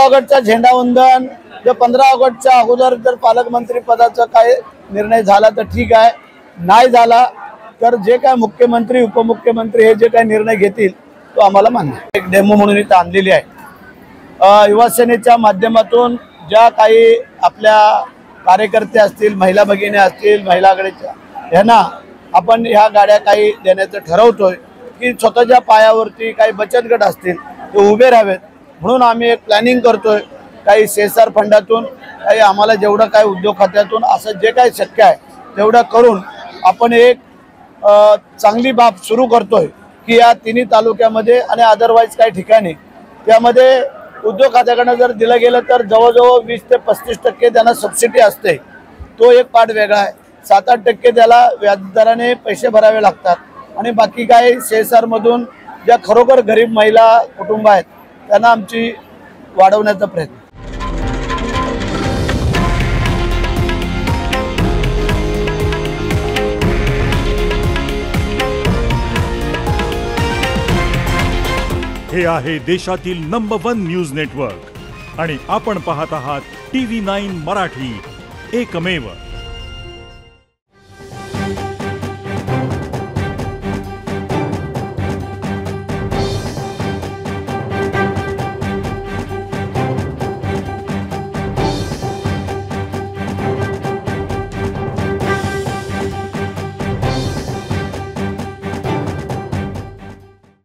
ऑगस्टचा झेंडावंदन, जर 15 ऑगस्टच्या अगोदर जर पालकमंत्री पदाचा काय निर्णय झाला तर ठीक आहे, नाही झाला तर जे काय मुख्यमंत्री उपमुख्यमंत्री हे जे काय निर्णय घेतील तो आम्हाला मान्य आहे। एक डेमो म्हणून इथं आणलेली आहे। युवासेनेच्या माध्यमातून ज्या काही आपल्या कार्यकर्ते असतील, महिला भगिनी असतील, महिला आघाडीच्या यांना आपण ह्या गाड्या काही देण्याचं ठरवतोय की स्वतःच्या पायावरती काही बचत गट असतील ते उभे राहावेत, म्हणून आम्ही एक प्लॅनिंग करतोय। काही CSR फंडातून, काही आम्हाला जेवढं काय उद्योग खात्यातून असं जे काही शक्य आहे तेवढं करून आपण एक चांगली बाब सुरू करतोय की या तिन्ही तालुक्यामध्ये आणि अदरवाईज काही ठिकाणी त्यामध्ये उद्योग खात्याकडनं जर दिलं गेलं तर जवळजवळ 20 ते 35% त्यांना सबसिडी असते। तो एक पार्ट वेगळा आहे। 7-8% त्याला व्याजदराने पैसे भरावे लागतात आणि बाकी काय CSR मधून ज्या खरोखर गरीब महिला कुटुंब आहेत त्यांना आमची वाढवण्याचा प्रयत्न। हे आहे देशातील नंबर 1 न्यूज नेटवर्क आणि आपण पाहत आहात TV9 मराठी, एकमेव।